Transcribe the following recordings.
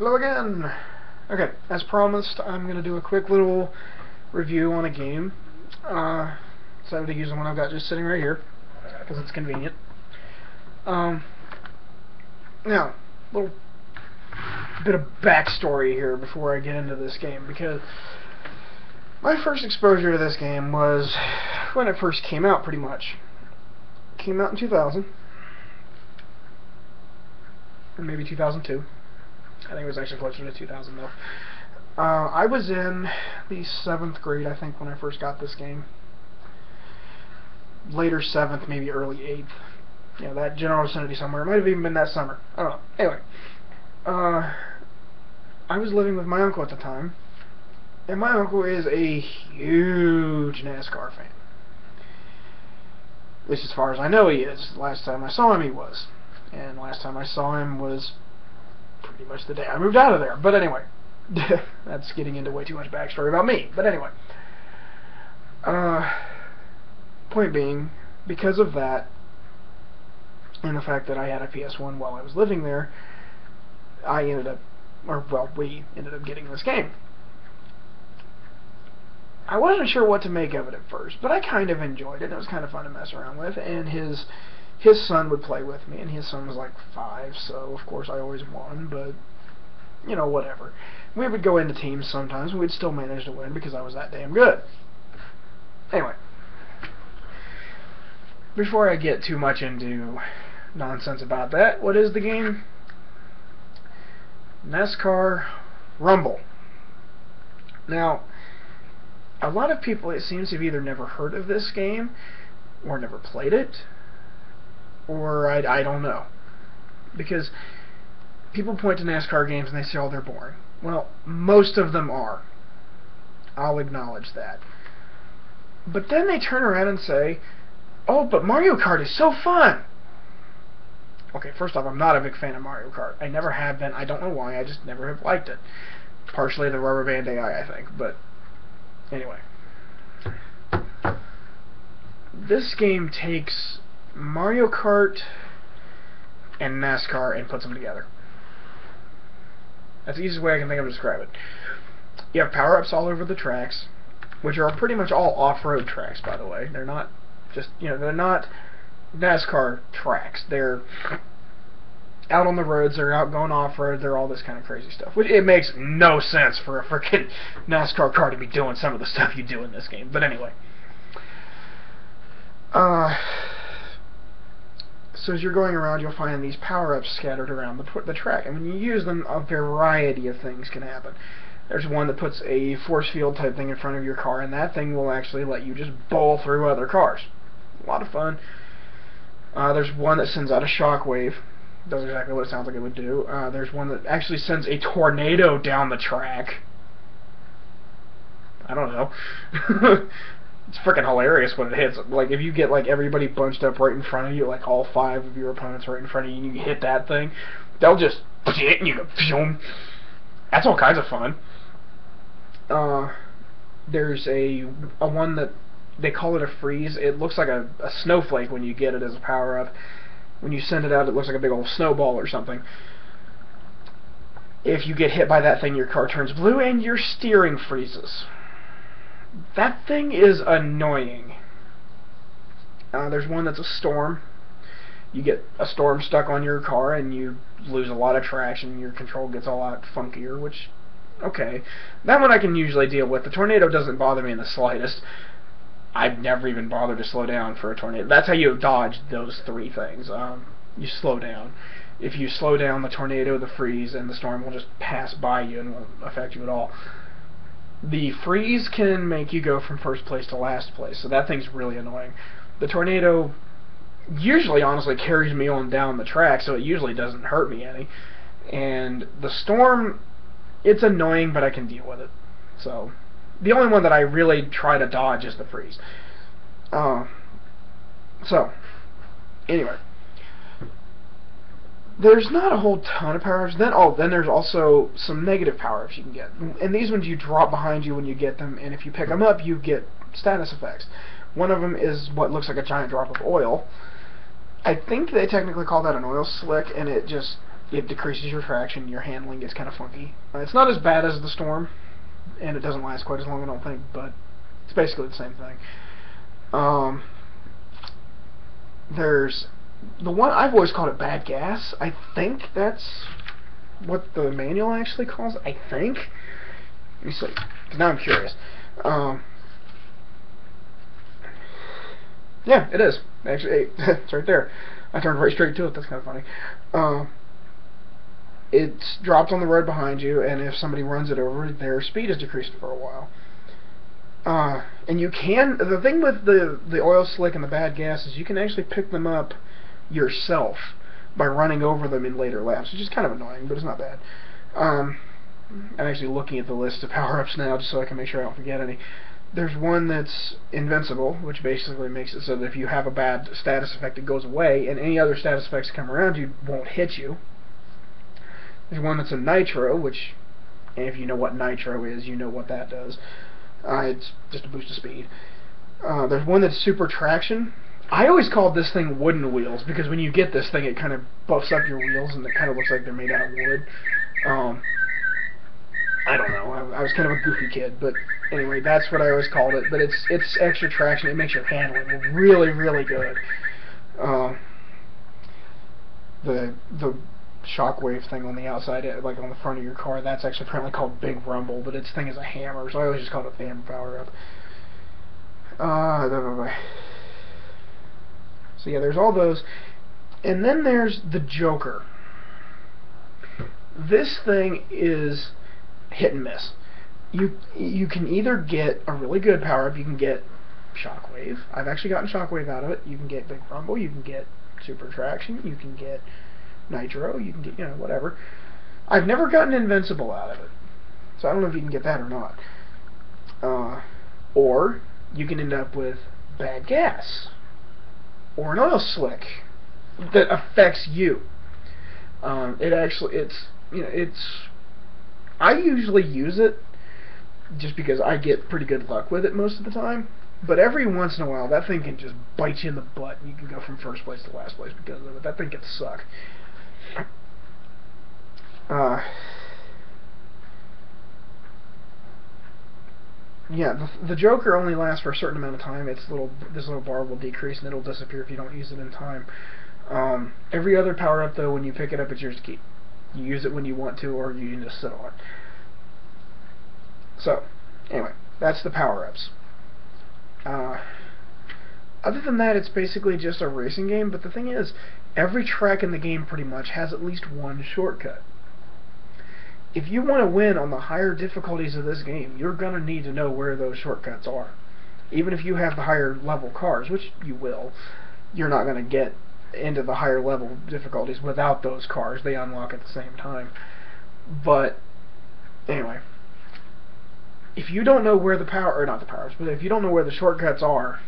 Hello again! Okay, as promised, I'm going to do a quick little review on a game. Decided to use the one I've got just sitting right here, because it's convenient. Now, a little bit of backstory here before I get into this game, because my first exposure to this game was when it first came out, pretty much. It came out in 2000, or maybe 2002. I think it was actually closer to 2000 though. I was in the 7th grade, I think, when I first got this game. Later 7th, maybe early 8th. You know, that general vicinity somewhere. It might have even been that summer. I don't know. Anyway, I was living with my uncle at the time, and my uncle is a huge NASCAR fan. At least as far as I know he is. Last time I saw him he was. And last time I saw him was pretty much the day I moved out of there. But anyway, that's getting into way too much backstory about me. But anyway, point being, because of that, and the fact that I had a PS1 while I was living there, we ended up getting this game. I wasn't sure what to make of it at first, but I kind of enjoyed it. It was kind of fun to mess around with, and his son would play with me, and his son was like 5, so of course I always won, but, you know, whatever. We would go into teams sometimes, and we'd still manage to win because I was that damn good. Anyway, before I get too much into nonsense about that, what is the game? NASCAR Rumble. Now, a lot of people, it seems, have either never heard of this game, or never played it, or I don't know. Because people point to NASCAR games and they say, oh, they're boring. Well, most of them are. I'll acknowledge that. But then they turn around and say, oh, but Mario Kart is so fun! Okay, first off, I'm not a big fan of Mario Kart. I never have been. I don't know why. I just never have liked it. Partially the rubber band AI, I think. But anyway. This game takes Mario Kart and NASCAR and puts them together. That's the easiest way I can think of to describe it. You have power-ups all over the tracks, which are pretty much all off-road tracks, by the way. They're not just, they're not NASCAR tracks. They're out on the roads, they're out going off-road, they're all this kind of crazy stuff. Which, it makes no sense for a freaking NASCAR car to be doing some of the stuff you do in this game. But anyway. So as you're going around, you'll find these power-ups scattered around the track. And when you use them, a variety of things can happen. There's one that puts a force field type thing in front of your car, and that thing will actually let you just bowl through other cars. A lot of fun. There's one that sends out a shockwave. Does exactly what it sounds like it would do. There's one that actually sends a tornado down the track. I don't know. It's freaking hilarious when it hits. Like, if you get, like, everybody bunched up right in front of you, like, all 5 of your opponents right in front of you, and you hit that thing, they'll just, and you go, that's all kinds of fun. There's a one that, they call it a freeze. It looks like a snowflake when you get it as a power-up. When you send it out, it looks like a big old snowball or something. If you get hit by that thing, your car turns blue, and your steering freezes. That thing is annoying. There's one that's a storm. You get a storm stuck on your car and you lose a lot of traction. Your control gets a lot funkier, which, okay. That one I can usually deal with. The tornado doesn't bother me in the slightest. I've never even bothered to slow down for a tornado. That's how you dodge those 3 things. You slow down. If you slow down, the tornado, the freeze, and the storm will just pass by you and won't affect you at all. The freeze can make you go from first place to last place, so that thing's really annoying. The tornado usually, honestly, carries me on down the track, so it usually doesn't hurt me any. And the storm, it's annoying, but I can deal with it. So, the only one that I really try to dodge is the freeze. So, anyway. There's not a whole ton of power-ups. Then there's also some negative power-ups you can get. And these ones you drop behind you when you get them, and if you pick them up, you get status effects. One of them is what looks like a giant drop of oil. I think they technically call that an oil slick, and it just it decreases your traction, your handling gets kind of funky. It's not as bad as the Storm, and it doesn't last quite as long, I don't think, but it's basically the same thing. There's the one, I've always called it Bad Gas. I think that's what the manual actually calls it, I think. Let me see, because now I'm curious. Yeah, it is. Actually, it's right there. I turned right straight to it, that's kind of funny. It drops on the road behind you, and if somebody runs it over, their speed is decreased for a while. And you can, the thing with the oil slick and the Bad Gas is you can actually pick them up yourself by running over them in later laps, which is kind of annoying, but it's not bad. I'm actually looking at the list of power-ups now just so I can make sure I don't forget any. There's one that's invincible, which basically makes it so that if you have a bad status effect, it goes away, and any other status effects that come around you won't hit you. There's one that's a nitro, which, if you know what nitro is, you know what that does. It's just a boost of speed. There's one that's super traction. I always called this thing wooden wheels, because when you get this thing, it kind of buffs up your wheels, and it kind of looks like they're made out of wood. I don't know. I was kind of a goofy kid, but anyway, that's what I always called it. But it's extra traction. It makes your handling really, really good. The shockwave thing on the outside, like on the front of your car, that's actually apparently called Big Rumble, but its thing is a hammer, so I always just called it the hammer power-up. So yeah, there's all those. And then there's the Joker. This thing is hit and miss. You can either get a really good power-up, you can get Shockwave. I've actually gotten Shockwave out of it. You can get Big Rumble, you can get Super Traction, you can get Nitro, you can get, you know, whatever. I've never gotten Invincible out of it, so I don't know if you can get that or not. Or you can end up with Bad Gas, or an Oil Slick that affects you. I usually use it just because I get pretty good luck with it most of the time. But every once in a while, that thing can just bite you in the butt, and you can go from first place to last place because of it. That thing can suck. Yeah, the Joker only lasts for a certain amount of time. This little bar will decrease, and it'll disappear if you don't use it in time. Every other power-up, though, when you pick it up, it's yours to keep. You use it when you want to, or you can just sit on it. So, anyway, that's the power-ups. Other than that, it's basically just a racing game, but the thing is, every track in the game pretty much has at least one shortcut. If you want to win on the higher difficulties of this game, you're going to need to know where those shortcuts are. Even if you have the higher level cars, which you will, you're not going to get into the higher level difficulties without those cars. They unlock at the same time. But, anyway, if you don't know where the but if you don't know where the shortcuts are,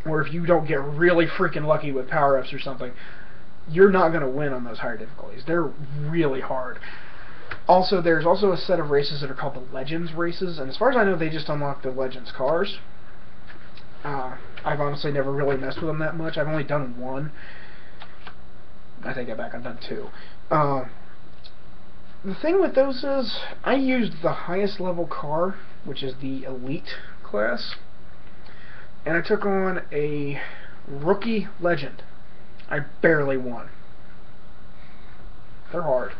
or if you don't get really freaking lucky with power-ups or something, you're not going to win on those higher difficulties. They're really hard. Also, there's also a set of races that are called the Legends races, and as far as I know, they just unlock the Legends cars. I've honestly never really messed with them that much. I've only done one. I take that back, I've done two. The thing with those is, I used the highest level car, which is the Elite class, and I took on a Rookie Legend. I barely won. They're hard.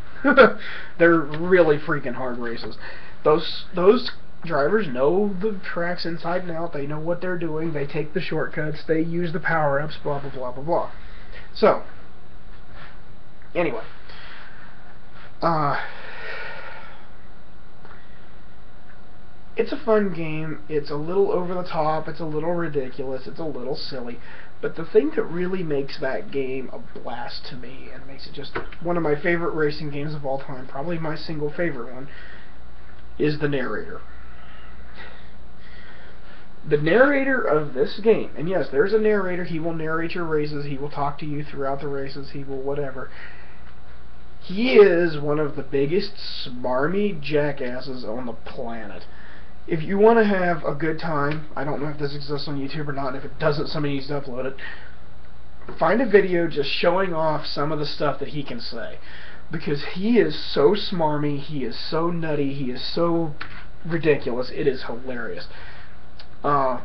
They're really freaking hard races. Those drivers know the tracks inside and out. They know what they're doing. They take the shortcuts. They use the power-ups, blah, blah, blah, blah, blah. So, anyway. It's a fun game. It's a little over the top. It's a little ridiculous. It's a little silly. But the thing that really makes that game a blast to me, and makes it just one of my favorite racing games of all time, probably my single favorite one, is the narrator. The narrator of this game, and yes, there's a narrator. He will narrate your races. He will talk to you throughout the races. He will whatever. He is one of the biggest smarmy jackasses on the planet. If you want to have a good time, I don't know if this exists on YouTube or not, and if it doesn't, somebody needs to upload it. Find a video just showing off some of the stuff that he can say. Because he is so smarmy, he is so nutty, he is so ridiculous, it is hilarious. And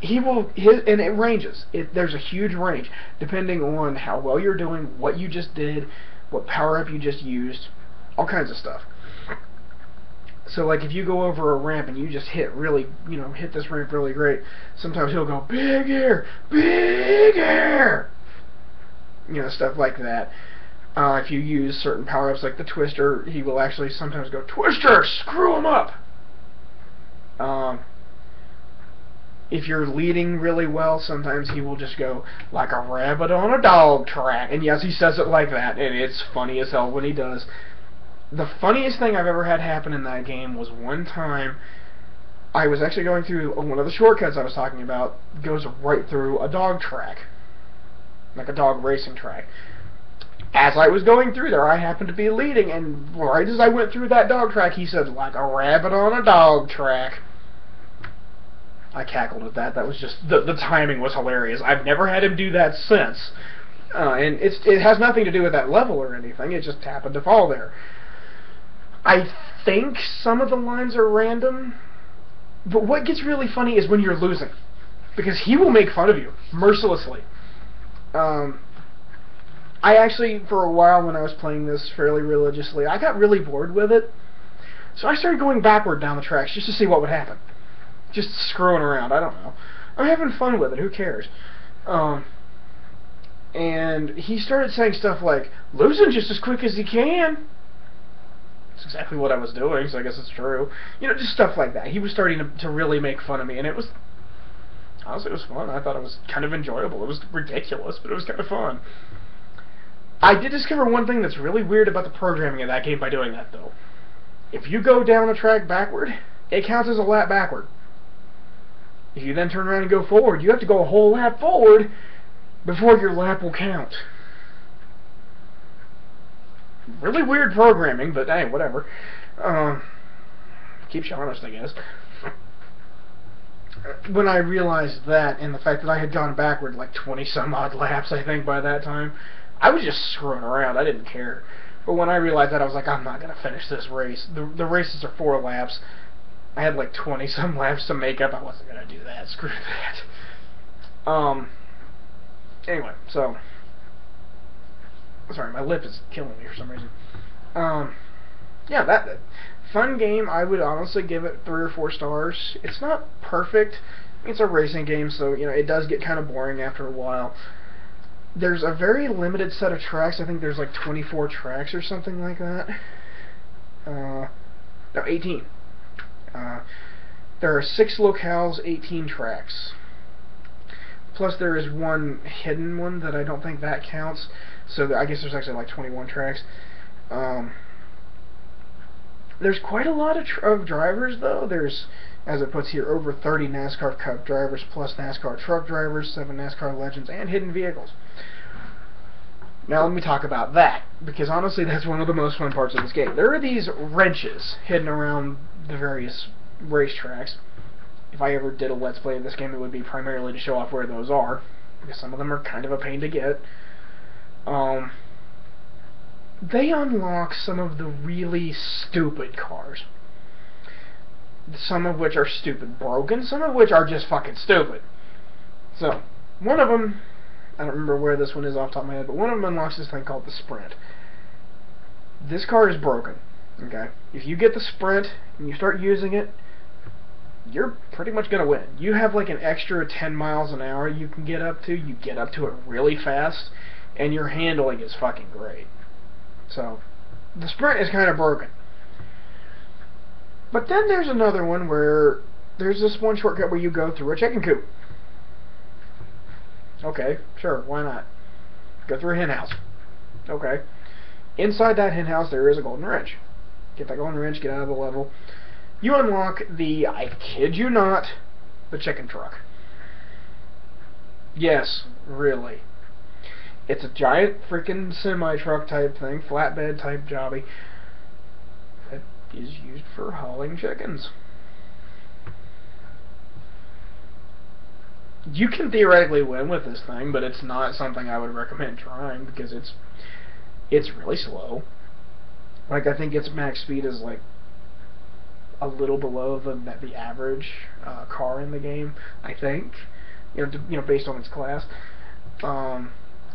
it ranges. There's a huge range, depending on how well you're doing, what you just did, what power-up you just used, all kinds of stuff. So, like, if you go over a ramp and you just hit this ramp really great, sometimes he'll go, big air, big air! Stuff like that. If you use certain power-ups like the Twister, he will actually sometimes go, Twister, screw him up! If you're leading really well, sometimes he will just go, like a rabbit on a dog track. And yes, he says it like that, and it's funny as hell when he does. The funniest thing I've ever had happen in that game was one time I was actually going through one of the shortcuts I was talking about, goes right through a dog track, like a dog racing track. As I was going through there, I happened to be leading, and right as I went through that dog track, he said, like a rabbit on a dog track. I cackled at that. That was just, the timing was hilarious. I've never had him do that since. And it has nothing to do with that level or anything, it just happened to fall there. I think some of the lines are random, but what gets really funny is when you're losing, because he will make fun of you mercilessly. I actually, for a while when I was playing this fairly religiously, I got really bored with it, so I started going backward down the tracks just to see what would happen. Just screwing around, I don't know. I'm having fun with it, who cares? And he started saying stuff like, losing just as quick as he can. That's exactly what I was doing, so I guess it's true. Just stuff like that. He was starting to really make fun of me, and it was, honestly, it was fun. I thought it was kind of enjoyable. It was ridiculous, but it was kind of fun. I did discover one thing that's really weird about the programming of that game by doing that, though. If you go down a track backward, it counts as a lap backward. If you then turn around and go forward, you have to go a whole lap forward before your lap will count. Really weird programming, but hey, whatever. Keeps you honest, I guess. When I realized that, and the fact that I had gone backward like 20-some odd laps, I think, by that time, I was just screwing around. I didn't care. But when I realized that, I was like, I'm not going to finish this race. The races are 4 laps. I had like 20-some laps to make up. I wasn't going to do that. Screw that. Anyway, so... Sorry, my lip is killing me for some reason. Yeah, that fun game. I would honestly give it 3 or 4 stars. It's not perfect. It's a racing game, so it does get kind of boring after a while. There's a very limited set of tracks. I think there's like 24 tracks or something like that. No, 18. There are 6 locales, 18 tracks. Plus there is one hidden one that I don't think that counts. So I guess there's actually like 21 tracks. There's quite a lot of drivers, though. There's, as it puts here, over 30 NASCAR Cup drivers, plus NASCAR truck drivers, 7 NASCAR Legends, and hidden vehicles. Now let me talk about that, because honestly that's one of the most fun parts of this game. There are these wrenches hidden around the various racetracks. If I ever did a Let's Play of this game, it would be primarily to show off where those are, because some of them are kind of a pain to get. They unlock some of the really stupid cars. Some of which are stupid broken, some of which are just fucking stupid. So, one of them, I don't remember where this one is off the top of my head, but one of them unlocks this thing called the Sprint. This car is broken, okay? If you get the Sprint and you start using it, you're pretty much going to win. You have like an extra 10 miles an hour you can get up to. You get up to it really fast, and your handling is fucking great. So, the Sprint is kind of broken. But then there's another one where there's this one shortcut where you go through a chicken coop. Okay, sure, why not? Go through a hen house. Okay. Inside that hen house there is a golden wrench. Get that golden wrench, get out of the level. You unlock the, I kid you not, the chicken truck. Yes, really. It's a giant freaking semi-truck type thing, flatbed type jobby, that is used for hauling chickens. You can theoretically win with this thing, but it's not something I would recommend trying because it's really slow. Like, I think its max speed is like a little below the average car in the game. I think, based on its class.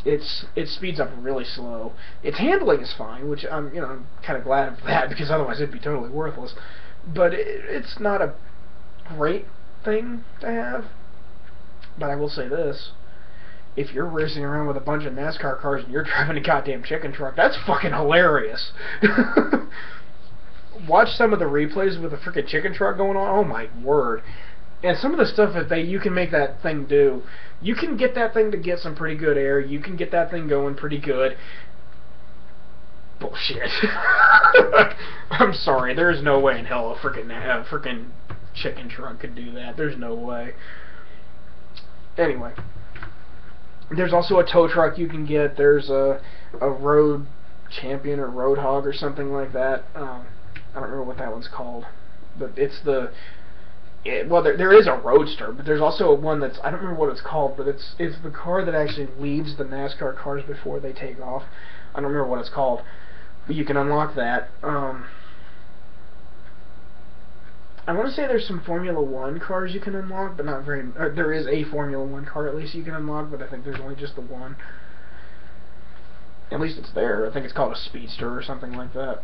It speeds up really slow. Its handling is fine, which I'm kind of glad of that because otherwise it'd be totally worthless. But it's not a great thing to have. But I will say this: if you're racing around with a bunch of NASCAR cars and you're driving a goddamn chicken truck, that's fucking hilarious. Watch some of the replays with a freaking chicken truck going on. Oh my word! And some of the stuff that you can make that thing do, you can get that thing to get some pretty good air. You can get that thing going pretty good. Bullshit. I'm sorry. There's no way in hell a freaking chicken truck could do that. There's no way. Anyway, there's also a tow truck you can get. There's a road champion or road hog or something like that. I don't remember what that one's called, but it's well, there is a roadster, but there's also one that's, I don't remember what it's called, but it's the car that actually leads the NASCAR cars before they take off. I don't remember what it's called, but you can unlock that. I want to say there's some Formula 1 cars you can unlock, but not very... there is a Formula 1 car at least you can unlock, but I think there's only just the one. At least it's there. I think it's called a Speedster or something like that.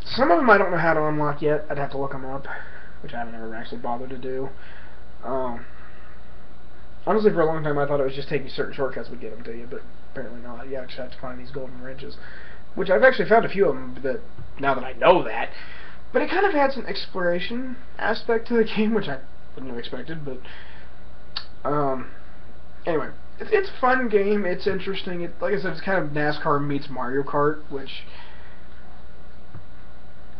Some of them I don't know how to unlock yet. I'd have to look them up, which I haven't ever actually bothered to do. Honestly, for a long time I thought it was just taking certain shortcuts would get them to you, but apparently not. You actually have to find these golden wrenches, which I've actually found a few of them that, now that I know that. But it kind of adds an exploration aspect to the game, which I wouldn't have expected, but anyway, it's a fun game, it's interesting. Like I said, it's kind of NASCAR meets Mario Kart, which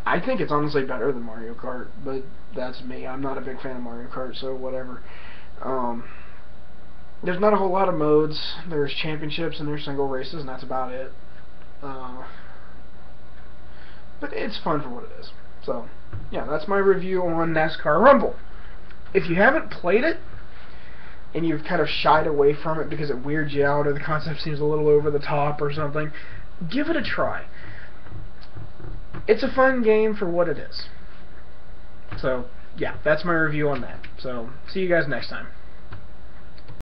I think it's honestly better than Mario Kart, but that's me. I'm not a big fan of Mario Kart, so whatever. There's not a whole lot of modes. There's championships and there's single races, and that's about it. But it's fun for what it is. So, yeah, that's my review on NASCAR Rumble. If you haven't played it, and you've kind of shied away from it because it weirds you out or the concept seems a little over the top or something, give it a try. It's a fun game for what it is. So, yeah, that's my review on that. So, see you guys next time.